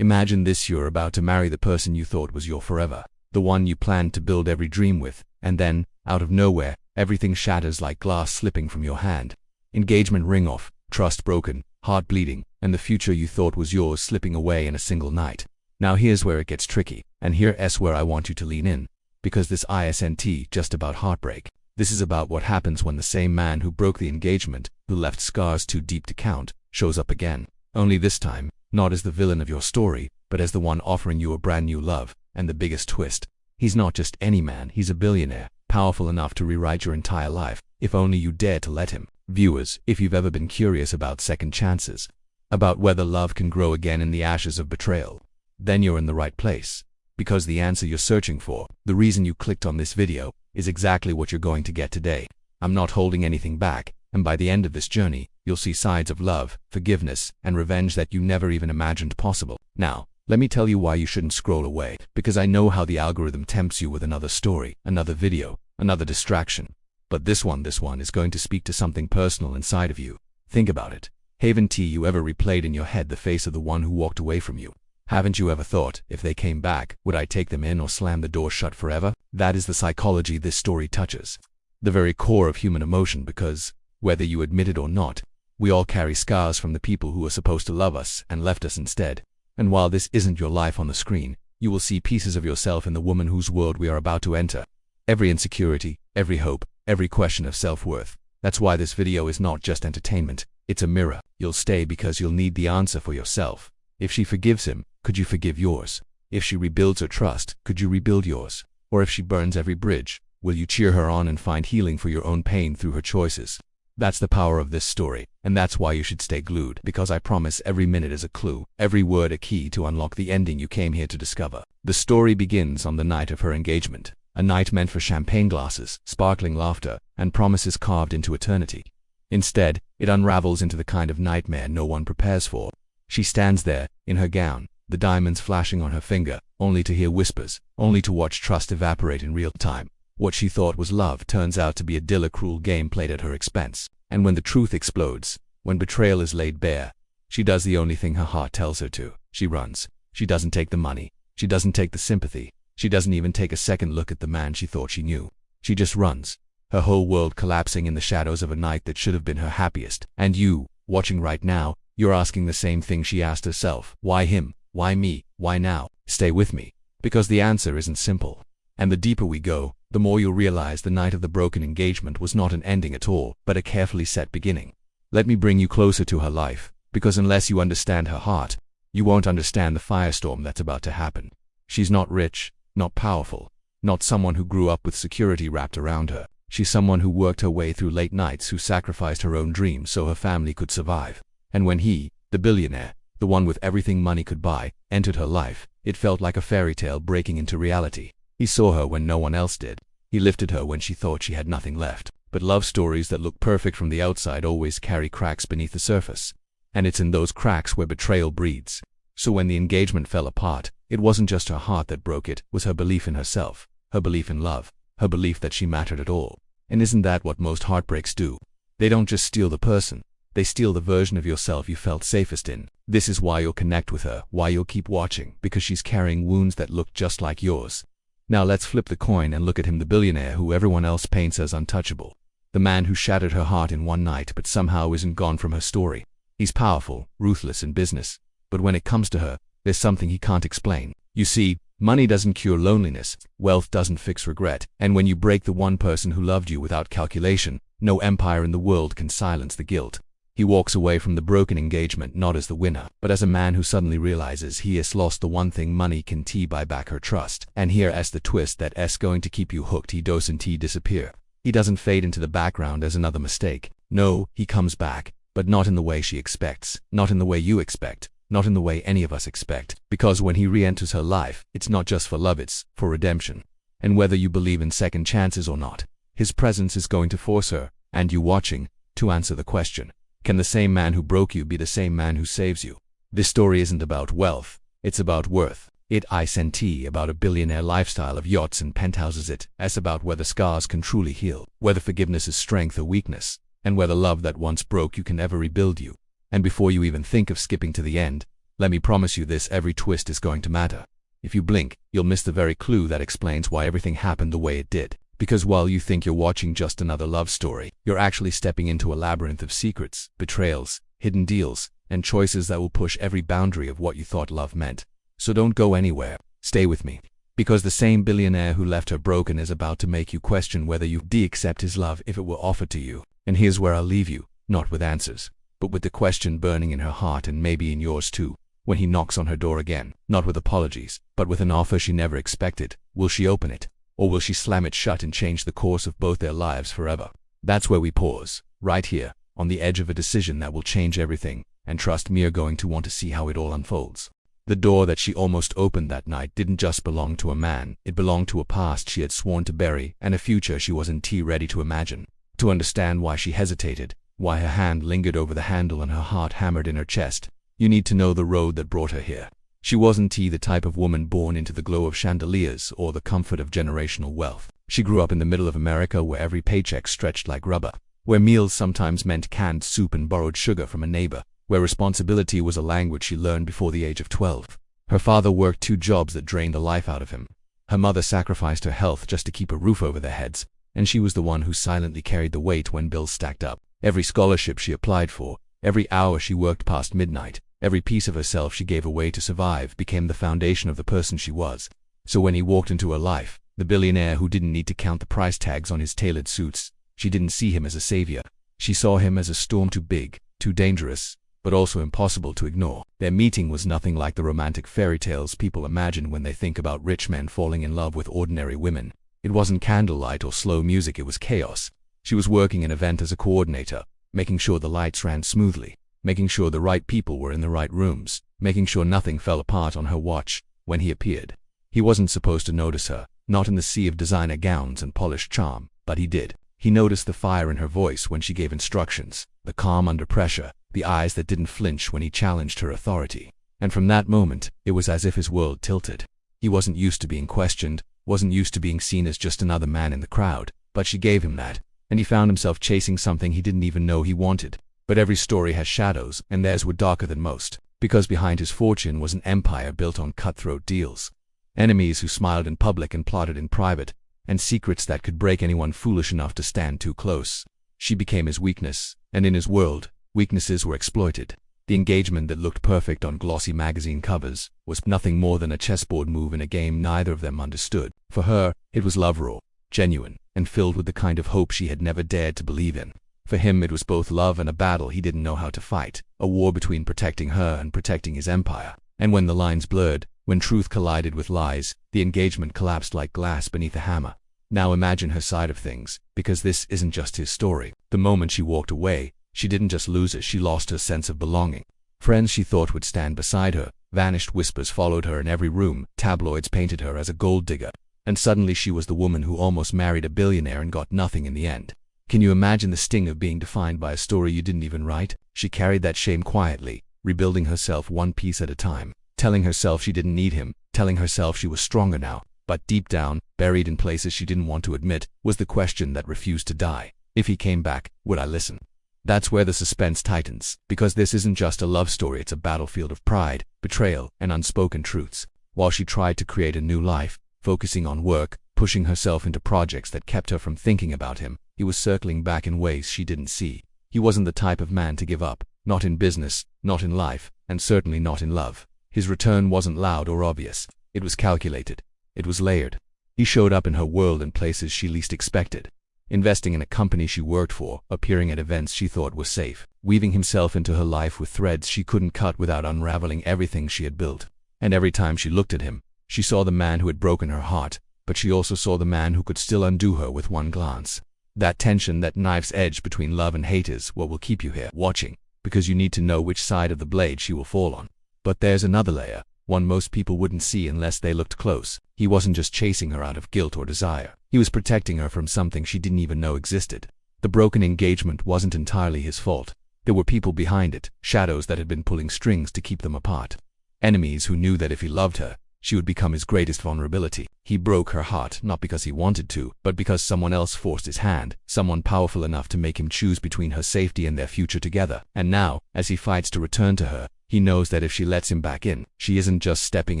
Imagine this: you're about to marry the person you thought was your forever, the one you planned to build every dream with, and then, out of nowhere, everything shatters like glass slipping from your hand. Engagement ring off, trust broken, heart bleeding, and the future you thought was yours slipping away in a single night. Now here's where it gets tricky, and here's where I want you to lean in, because this isn't just about heartbreak. This is about what happens when the same man who broke the engagement, who left scars too deep to count, shows up again. Only this time, not as the villain of your story, but as the one offering you a brand new love. And the biggest twist, he's not just any man, he's a billionaire, powerful enough to rewrite your entire life, if only you dare to let him. Viewers, if you've ever been curious about second chances, about whether love can grow again in the ashes of betrayal, then you're in the right place. Because the answer you're searching for, the reason you clicked on this video, is exactly what you're going to get today. I'm not holding anything back, and by the end of this journey, you'll see sides of love, forgiveness, and revenge that you never even imagined possible. Now, let me tell you why you shouldn't scroll away, because I know how the algorithm tempts you with another story, another video, another distraction. But this one is going to speak to something personal inside of you. Think about it. Haven't you ever replayed in your head the face of the one who walked away from you? Haven't you ever thought, if they came back, would I take them in or slam the door shut forever? That is the psychology this story touches. The very core of human emotion, because, whether you admit it or not, we all carry scars from the people who were supposed to love us and left us instead. And while this isn't your life on the screen, you will see pieces of yourself in the woman whose world we are about to enter. Every insecurity, every hope, every question of self-worth. That's why this video is not just entertainment, it's a mirror. You'll stay because you'll need the answer for yourself. If she forgives him, could you forgive yours? If she rebuilds her trust, could you rebuild yours? Or if she burns every bridge, will you cheer her on and find healing for your own pain through her choices? That's the power of this story, and that's why you should stay glued, because I promise every minute is a clue, every word a key to unlock the ending you came here to discover. The story begins on the night of her engagement, a night meant for champagne glasses, sparkling laughter, and promises carved into eternity. Instead, it unravels into the kind of nightmare no one prepares for. She stands there, in her gown, the diamonds flashing on her finger, only to hear whispers, only to watch trust evaporate in real time. What she thought was love turns out to be a cruel game played at her expense. And when the truth explodes, when betrayal is laid bare, she does the only thing her heart tells her to. She runs. She doesn't take the money. She doesn't take the sympathy. She doesn't even take a second look at the man she thought she knew. She just runs, her whole world collapsing in the shadows of a night that should have been her happiest. And you, watching right now, you're asking the same thing she asked herself. Why him? Why me? Why now? Stay with me, because the answer isn't simple. And the deeper we go, the more you'll realize the night of the broken engagement was not an ending at all, but a carefully set beginning. Let me bring you closer to her life, because unless you understand her heart, you won't understand the firestorm that's about to happen. She's not rich, not powerful, not someone who grew up with security wrapped around her. She's someone who worked her way through late nights, who sacrificed her own dreams so her family could survive. And when he, the billionaire, the one with everything money could buy, entered her life, it felt like a fairy tale breaking into reality. He saw her when no one else did. He lifted her when she thought she had nothing left. But love stories that look perfect from the outside always carry cracks beneath the surface. And it's in those cracks where betrayal breeds. So when the engagement fell apart, it wasn't just her heart that broke, it was her belief in herself, her belief in love, her belief that she mattered at all. And isn't that what most heartbreaks do? They don't just steal the person, they steal the version of yourself you felt safest in. This is why you'll connect with her, why you'll keep watching, because she's carrying wounds that look just like yours. Now let's flip the coin and look at him, the billionaire who everyone else paints as untouchable. The man who shattered her heart in one night but somehow isn't gone from her story. He's powerful, ruthless in business, but when it comes to her, there's something he can't explain. You see, money doesn't cure loneliness, wealth doesn't fix regret, and when you break the one person who loved you without calculation, no empire in the world can silence the guilt. He walks away from the broken engagement not as the winner, but as a man who suddenly realizes he has lost the one thing money can buy back, her trust. And here's the twist that's going to keep you hooked. He doesn't disappear. He doesn't fade into the background as another mistake. No, he comes back, but not in the way she expects, not in the way you expect, not in the way any of us expect. Because when he re-enters her life, it's not just for love, it's for redemption. And whether you believe in second chances or not, his presence is going to force her, and you watching, to answer the question. Can the same man who broke you be the same man who saves you? This story isn't about wealth, it's about worth. It isn't about a billionaire lifestyle of yachts and penthouses. It's about whether scars can truly heal, whether forgiveness is strength or weakness, and whether love that once broke you can ever rebuild you. And before you even think of skipping to the end, Let me promise you this: every twist is going to matter. If you blink, you'll miss the very clue that explains why everything happened the way it did. Because while you think you're watching just another love story, you're actually stepping into a labyrinth of secrets, betrayals, hidden deals, and choices that will push every boundary of what you thought love meant. So don't go anywhere. Stay with me. Because the same billionaire who left her broken is about to make you question whether you'd accept his love if it were offered to you. And here's where I'll leave you, not with answers, but with the question burning in her heart and maybe in yours too. When he knocks on her door again, not with apologies, but with an offer she never expected, will she open it? Or will she slam it shut and change the course of both their lives forever? That's where we pause, right here, on the edge of a decision that will change everything, and trust me, you're going to want to see how it all unfolds. The door that she almost opened that night didn't just belong to a man, it belonged to a past she had sworn to bury and a future she wasn't ready to imagine. To understand why she hesitated, why her hand lingered over the handle and her heart hammered in her chest, you need to know the road that brought her here. She wasn't the type of woman born into the glow of chandeliers or the comfort of generational wealth. She grew up in the middle of America, where every paycheck stretched like rubber, where meals sometimes meant canned soup and borrowed sugar from a neighbor, where responsibility was a language she learned before the age of 12. Her father worked 2 jobs that drained the life out of him. Her mother sacrificed her health just to keep a roof over their heads, and she was the one who silently carried the weight when bills stacked up. Every scholarship she applied for, every hour she worked past midnight, every piece of herself she gave away to survive became the foundation of the person she was. So when he walked into her life, the billionaire who didn't need to count the price tags on his tailored suits, she didn't see him as a savior. She saw him as a storm too big, too dangerous, but also impossible to ignore. Their meeting was nothing like the romantic fairy tales people imagine when they think about rich men falling in love with ordinary women. It wasn't candlelight or slow music, it was chaos. She was working an event as a coordinator, making sure the lights ran smoothly, making sure the right people were in the right rooms, making sure nothing fell apart on her watch. When he appeared, he wasn't supposed to notice her, not in the sea of designer gowns and polished charm, but he did. He noticed the fire in her voice when she gave instructions, the calm under pressure, the eyes that didn't flinch when he challenged her authority. And from that moment, it was as if his world tilted. He wasn't used to being questioned, wasn't used to being seen as just another man in the crowd, but she gave him that, and he found himself chasing something he didn't even know he wanted. But every story has shadows, and theirs were darker than most, because behind his fortune was an empire built on cutthroat deals. Enemies who smiled in public and plotted in private, and secrets that could break anyone foolish enough to stand too close. She became his weakness, and in his world, weaknesses were exploited. The engagement that looked perfect on glossy magazine covers was nothing more than a chessboard move in a game neither of them understood. For her, it was love raw, genuine, and filled with the kind of hope she had never dared to believe in. For him, it was both love and a battle he didn't know how to fight, a war between protecting her and protecting his empire. And when the lines blurred, when truth collided with lies, the engagement collapsed like glass beneath a hammer. Now imagine her side of things, because this isn't just his story. The moment she walked away, she didn't just lose it, she lost her sense of belonging. Friends she thought would stand beside her vanished, whispers followed her in every room, tabloids painted her as a gold digger, and suddenly she was the woman who almost married a billionaire and got nothing in the end. Can you imagine the sting of being defined by a story you didn't even write? She carried that shame quietly, rebuilding herself one piece at a time, telling herself she didn't need him, telling herself she was stronger now. But deep down, buried in places she didn't want to admit, was the question that refused to die. If he came back, would I listen? That's where the suspense tightens, because this isn't just a love story, it's a battlefield of pride, betrayal, and unspoken truths. While she tried to create a new life, focusing on work, pushing herself into projects that kept her from thinking about him, he was circling back in ways she didn't see. He wasn't the type of man to give up, not in business, not in life, and certainly not in love. His return wasn't loud or obvious. It was calculated. It was layered. He showed up in her world in places she least expected. Investing in a company she worked for, appearing at events she thought were safe, weaving himself into her life with threads she couldn't cut without unraveling everything she had built. And every time she looked at him, she saw the man who had broken her heart, but she also saw the man who could still undo her with one glance. That tension, that knife's edge between love and hate is what will keep you here, watching, because you need to know which side of the blade she will fall on. But there's another layer, one most people wouldn't see unless they looked close. He wasn't just chasing her out of guilt or desire. He was protecting her from something she didn't even know existed. The broken engagement wasn't entirely his fault. There were people behind it, shadows that had been pulling strings to keep them apart. Enemies who knew that if he loved her, she would become his greatest vulnerability. He broke her heart, not because he wanted to, but because someone else forced his hand, someone powerful enough to make him choose between her safety and their future together. And now, as he fights to return to her, He knows that if she lets him back in, she isn't just stepping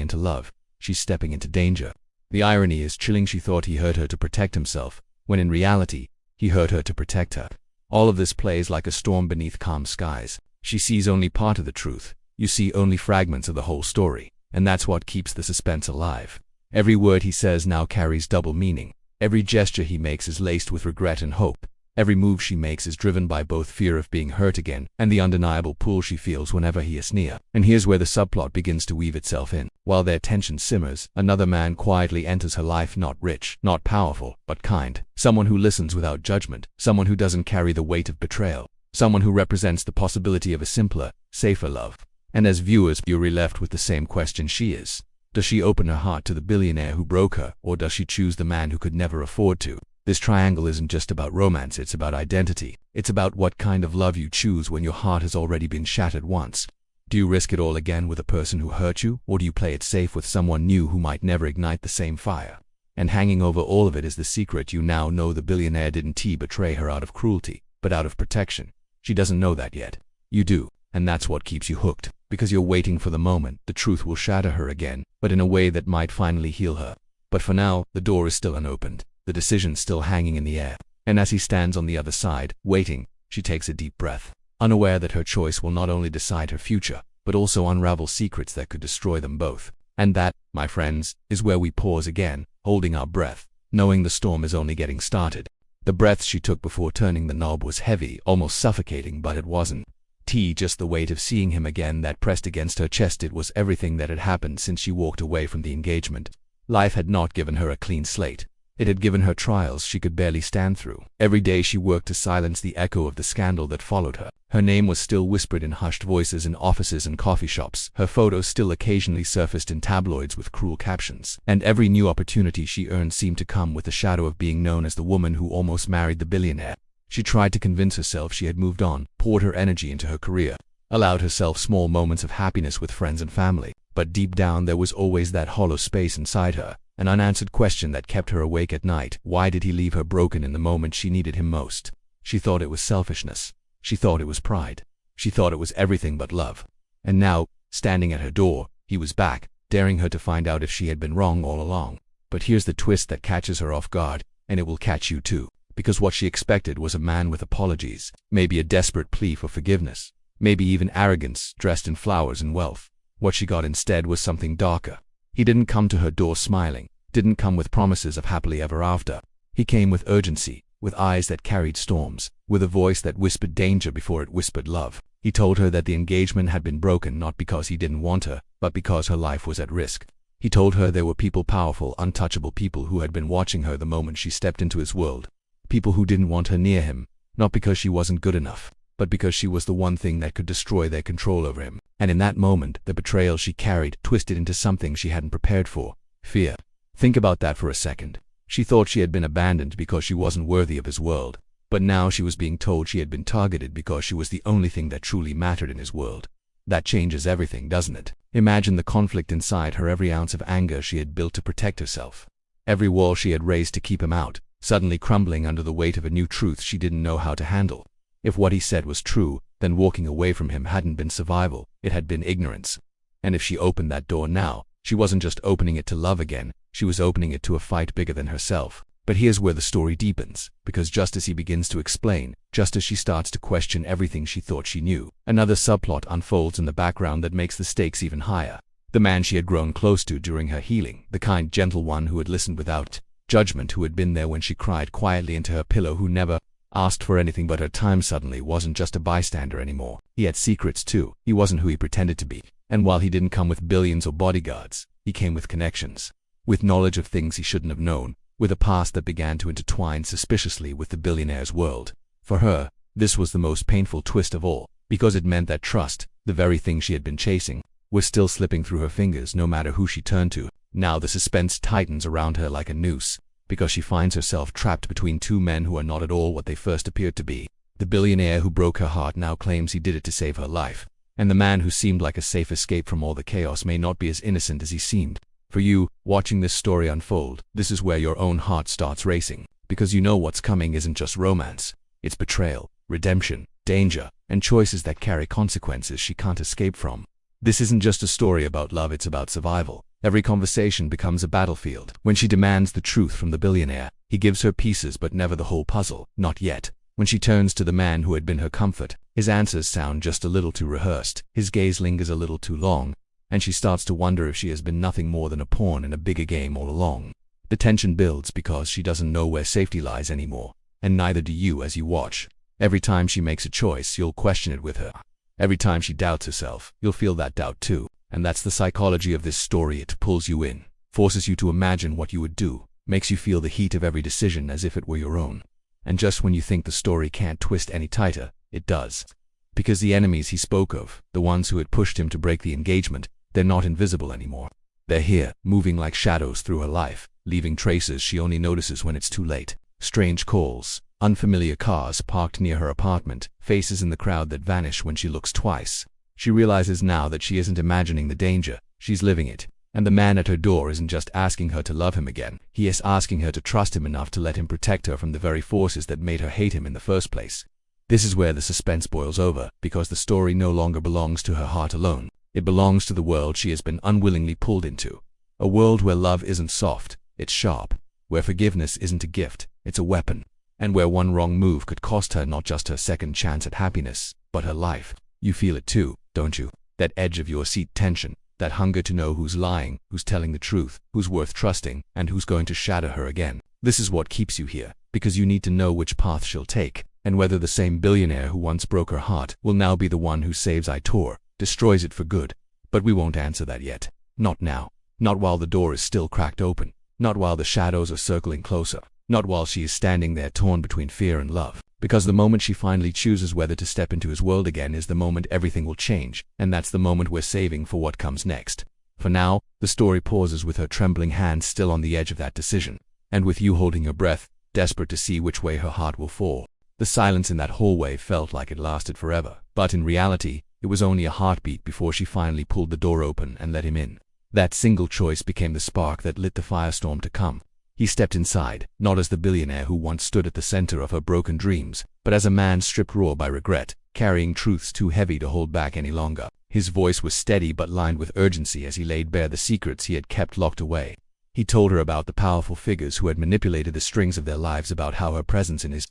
into love, she's stepping into danger. The irony is chilling. She thought he hurt her to protect himself, when in reality, he hurt her to protect her. All of this plays like a storm beneath calm skies. She sees only part of the truth. You see only fragments of the whole story, and that's what keeps the suspense alive. Every word he says now carries double meaning. Every gesture he makes is laced with regret and hope. Every move she makes is driven by both fear of being hurt again and the undeniable pull she feels whenever he is near. And here's where the subplot begins to weave itself in. While their tension simmers, another man quietly enters her life, not rich, not powerful, but kind. Someone who listens without judgment, someone who doesn't carry the weight of betrayal, someone who represents the possibility of a simpler, safer love. And as viewers, you're left with the same question she is. Does she open her heart to the billionaire who broke her, or does she choose the man who could never afford to? This triangle isn't just about romance, it's about identity. It's about what kind of love you choose when your heart has already been shattered once. Do you risk it all again with a person who hurt you, or do you play it safe with someone new who might never ignite the same fire? And hanging over all of it is the secret. You now know the billionaire didn't betray her out of cruelty, but out of protection. She doesn't know that yet. You do, and that's what keeps you hooked, because you're waiting for the moment the truth will shatter her again, but in a way that might finally heal her. But for now, the door is still unopened. The decision's still hanging in the air, and as he stands on the other side, waiting, she takes a deep breath, unaware that her choice will not only decide her future, but also unravel secrets that could destroy them both. And that, my friends, is where we pause again, holding our breath, knowing the storm is only getting started. The breath she took before turning the knob was heavy, almost suffocating, but it wasn't. Just the weight of seeing him again that pressed against her chest. It was everything that had happened since she walked away from the engagement. Life had not given her a clean slate. It had given her trials she could barely stand through. Every day she worked to silence the echo of the scandal that followed her. Her name was still whispered in hushed voices in offices and coffee shops. Her photos still occasionally surfaced in tabloids with cruel captions. And every new opportunity she earned seemed to come with the shadow of being known as the woman who almost married the billionaire. She tried to convince herself she had moved on, poured her energy into her career, allowed herself small moments of happiness with friends and family. But deep down there was always that hollow space inside her, an unanswered question that kept her awake at night. Why did he leave her broken in the moment she needed him most? She thought it was selfishness. She thought it was pride. She thought it was everything but love. And now, standing at her door, he was back, daring her to find out if she had been wrong all along. But here's the twist that catches her off guard, and it will catch you too. Because what she expected was a man with apologies, maybe a desperate plea for forgiveness, maybe even arrogance dressed in flowers and wealth. What she got instead was something darker. He didn't come to her door smiling, didn't come with promises of happily ever after. He came with urgency, with eyes that carried storms, with a voice that whispered danger before it whispered love. He told her that the engagement had been broken not because he didn't want her, but because her life was at risk. He told her there were people, powerful, untouchable people who had been watching her the moment she stepped into his world. People who didn't want her near him, not because she wasn't good enough, but because she was the one thing that could destroy their control over him. And in that moment, the betrayal she carried twisted into something she hadn't prepared for: fear. Think about that for a second. She thought she had been abandoned because she wasn't worthy of his world, but now she was being told she had been targeted because she was the only thing that truly mattered in his world. That changes everything, doesn't it? Imagine the conflict inside her, every ounce of anger she had built to protect herself, every wall she had raised to keep him out, suddenly crumbling under the weight of a new truth she didn't know how to handle. If what he said was true, then walking away from him hadn't been survival, it had been ignorance. And if she opened that door now, she wasn't just opening it to love again, she was opening it to a fight bigger than herself. But here's where the story deepens, because just as he begins to explain, just as she starts to question everything she thought she knew, another subplot unfolds in the background that makes the stakes even higher. The man she had grown close to during her healing, the kind, gentle one who had listened without judgment, who had been there when she cried quietly into her pillow, who never asked for anything but her time, suddenly wasn't just a bystander anymore. He had secrets too. He wasn't who he pretended to be. And while he didn't come with billions or bodyguards, he came with connections, with knowledge of things he shouldn't have known, with a past that began to intertwine suspiciously with the billionaire's world. For her, this was the most painful twist of all, because it meant that trust, the very thing she had been chasing, was still slipping through her fingers no matter who she turned to. Now the suspense tightens around her like a noose, because she finds herself trapped between two men who are not at all what they first appeared to be. The billionaire who broke her heart now claims he did it to save her life, and the man who seemed like a safe escape from all the chaos may not be as innocent as he seemed. For you, watching this story unfold, this is where your own heart starts racing, because you know what's coming isn't just romance, it's betrayal, redemption, danger, and choices that carry consequences she can't escape from. This isn't just a story about love, it's about survival. Every conversation becomes a battlefield. When she demands the truth from the billionaire, he gives her pieces but never the whole puzzle, not yet. When she turns to the man who had been her comfort, his answers sound just a little too rehearsed, his gaze lingers a little too long, and she starts to wonder if she has been nothing more than a pawn in a bigger game all along. The tension builds because she doesn't know where safety lies anymore, and neither do you as you watch. Every time she makes a choice, you'll question it with her. Every time she doubts herself, you'll feel that doubt too. And that's the psychology of this story. It pulls you in, forces you to imagine what you would do, makes you feel the heat of every decision as if it were your own. And just when you think the story can't twist any tighter, it does. Because the enemies he spoke of, the ones who had pushed him to break the engagement, they're not invisible anymore. They're here, moving like shadows through her life, leaving traces she only notices when it's too late. Strange calls, unfamiliar cars parked near her apartment, faces in the crowd that vanish when she looks twice. She realizes now that she isn't imagining the danger, she's living it. And the man at her door isn't just asking her to love him again, he is asking her to trust him enough to let him protect her from the very forces that made her hate him in the first place. This is where the suspense boils over, because the story no longer belongs to her heart alone. It belongs to the world she has been unwillingly pulled into. A world where love isn't soft, it's sharp. Where forgiveness isn't a gift, it's a weapon. And where one wrong move could cost her not just her second chance at happiness, but her life. You feel it too, don't you? That edge of your seat tension. That hunger to know who's lying, who's telling the truth, who's worth trusting, and who's going to shatter her again. This is what keeps you here, because you need to know which path she'll take, and whether the same billionaire who once broke her heart will now be the one who saves Itor, destroys it for good. But we won't answer that yet. Not now. Not while the door is still cracked open. Not while the shadows are circling closer. Not while she is standing there torn between fear and love. Because the moment she finally chooses whether to step into his world again is the moment everything will change, and that's the moment we're saving for what comes next. For now, the story pauses with her trembling hands still on the edge of that decision, and with you holding your breath, desperate to see which way her heart will fall. The silence in that hallway felt like it lasted forever, but in reality, it was only a heartbeat before she finally pulled the door open and let him in. That single choice became the spark that lit the firestorm to come. He stepped inside, not as the billionaire who once stood at the center of her broken dreams, but as a man stripped raw by regret, carrying truths too heavy to hold back any longer. His voice was steady but lined with urgency as he laid bare the secrets he had kept locked away. He told her about the powerful figures who had manipulated the strings of their lives, about how her presence in his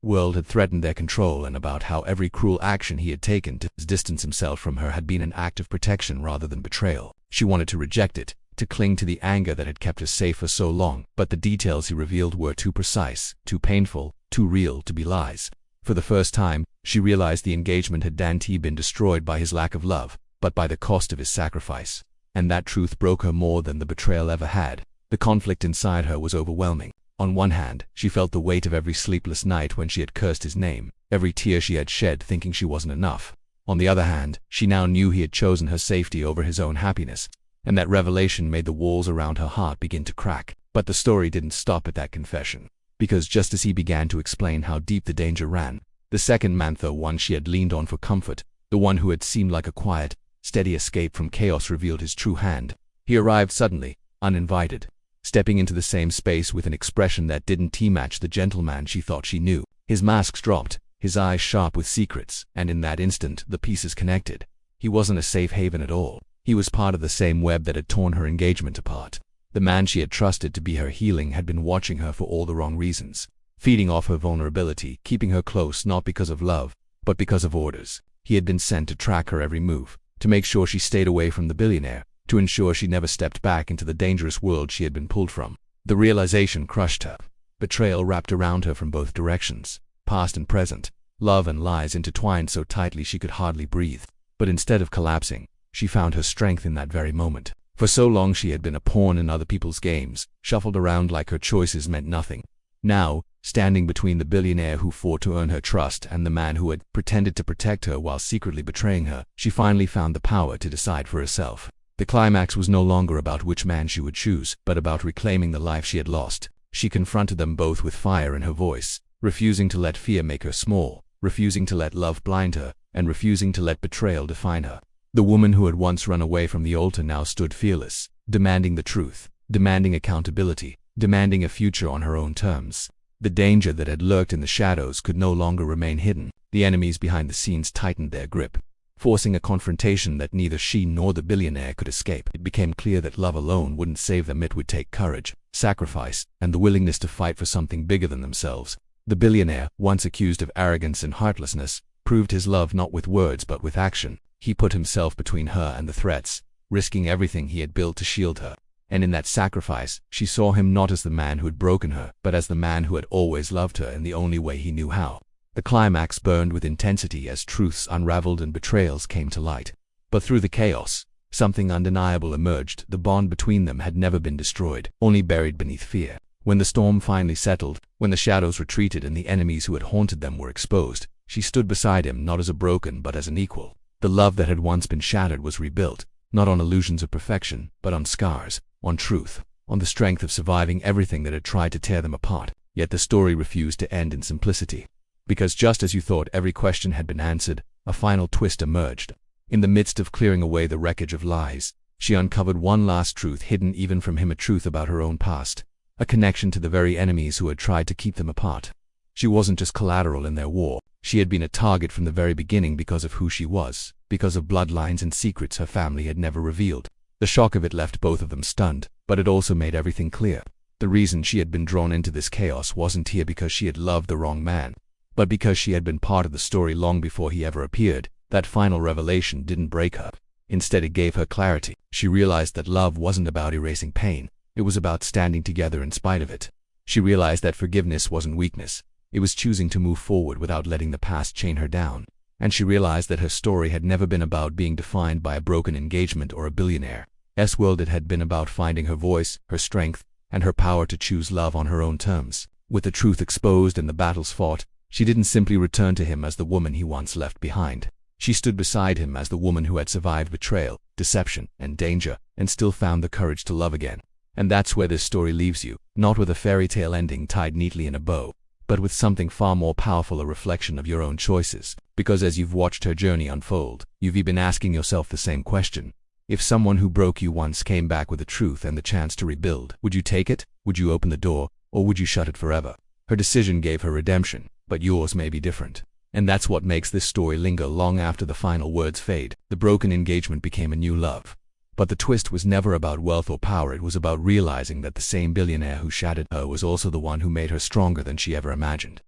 world had threatened their control, and about how every cruel action he had taken to distance himself from her had been an act of protection rather than betrayal. She wanted to reject it, to cling to the anger that had kept her safe for so long, but the details he revealed were too precise, too painful, too real to be lies. For the first time, she realized the engagement had been destroyed by his lack of love, but by the cost of his sacrifice. And that truth broke her more than the betrayal ever had. The conflict inside her was overwhelming. On one hand, she felt the weight of every sleepless night when she had cursed his name, every tear she had shed thinking she wasn't enough. On the other hand, she now knew he had chosen her safety over his own happiness. And that revelation made the walls around her heart begin to crack. But the story didn't stop at that confession. Because just as he began to explain how deep the danger ran, the second man, the one she had leaned on for comfort, the one who had seemed like a quiet, steady escape from chaos, revealed his true hand. He arrived suddenly, uninvited, stepping into the same space with an expression that didn't match the gentleman she thought she knew. His masks dropped, his eyes sharp with secrets, and in that instant the pieces connected. He wasn't a safe haven at all. He was part of the same web that had torn her engagement apart. The man she had trusted to be her healing had been watching her for all the wrong reasons, feeding off her vulnerability, keeping her close not because of love, but because of orders. He had been sent to track her every move, to make sure she stayed away from the billionaire, to ensure she never stepped back into the dangerous world she had been pulled from. The realization crushed her. Betrayal wrapped around her from both directions, past and present. Love and lies intertwined so tightly she could hardly breathe. But instead of collapsing, she found her strength in that very moment. For so long she had been a pawn in other people's games, shuffled around like her choices meant nothing. Now, standing between the billionaire who fought to earn her trust and the man who had pretended to protect her while secretly betraying her, she finally found the power to decide for herself. The climax was no longer about which man she would choose, but about reclaiming the life she had lost. She confronted them both with fire in her voice, refusing to let fear make her small, refusing to let love blind her, and refusing to let betrayal define her. The woman who had once run away from the altar now stood fearless, demanding the truth, demanding accountability, demanding a future on her own terms. The danger that had lurked in the shadows could no longer remain hidden. The enemies behind the scenes tightened their grip. forcing a confrontation that neither she nor the billionaire could escape. It became clear that love alone wouldn't save them. It would take courage, sacrifice, and the willingness to fight for something bigger than themselves. The billionaire, once accused of arrogance and heartlessness, proved his love not with words but with action. He put himself between her and the threats, risking everything he had built to shield her. And in that sacrifice, she saw him not as the man who had broken her, but as the man who had always loved her in the only way he knew how. The climax burned with intensity as truths unraveled and betrayals came to light. But through the chaos, something undeniable emerged. The bond between them had never been destroyed, only buried beneath fear. When the storm finally settled, when the shadows retreated and the enemies who had haunted them were exposed, she stood beside him not as a broken but as an equal. The love that had once been shattered was rebuilt, not on illusions of perfection, but on scars, on truth, on the strength of surviving everything that had tried to tear them apart. Yet the story refused to end in simplicity. Because just as you thought every question had been answered, a final twist emerged. In the midst of clearing away the wreckage of lies, she uncovered one last truth hidden even from him, a truth about her own past, a connection to the very enemies who had tried to keep them apart. She wasn't just collateral in their war. She had been a target from the very beginning because of who she was, because of bloodlines and secrets her family had never revealed. The shock of it left both of them stunned, but it also made everything clear. The reason she had been drawn into this chaos wasn't here because she had loved the wrong man, but because she had been part of the story long before he ever appeared. That final revelation didn't break her. Instead, it gave her clarity. She realized that love wasn't about erasing pain. It was about standing together in spite of it. She realized that forgiveness wasn't weakness. It was choosing to move forward without letting the past chain her down. And she realized that her story had never been about being defined by a broken engagement or a billionaire's world. It had been about finding her voice, her strength, and her power to choose love on her own terms. With the truth exposed and the battles fought, she didn't simply return to him as the woman he once left behind. She stood beside him as the woman who had survived betrayal, deception, and danger, and still found the courage to love again. And that's where this story leaves you, not with a fairy tale ending tied neatly in a bow, but with something far more powerful, a reflection of your own choices. Because as you've watched her journey unfold, you've been asking yourself the same question. If someone who broke you once came back with the truth and the chance to rebuild, would you take it? Would you open the door, or would you shut it forever? Her decision gave her redemption, but yours may be different. And that's what makes this story linger long after the final words fade. The broken engagement became a new love. But the twist was never about wealth or power. It was about realizing that the same billionaire who shattered her was also the one who made her stronger than she ever imagined.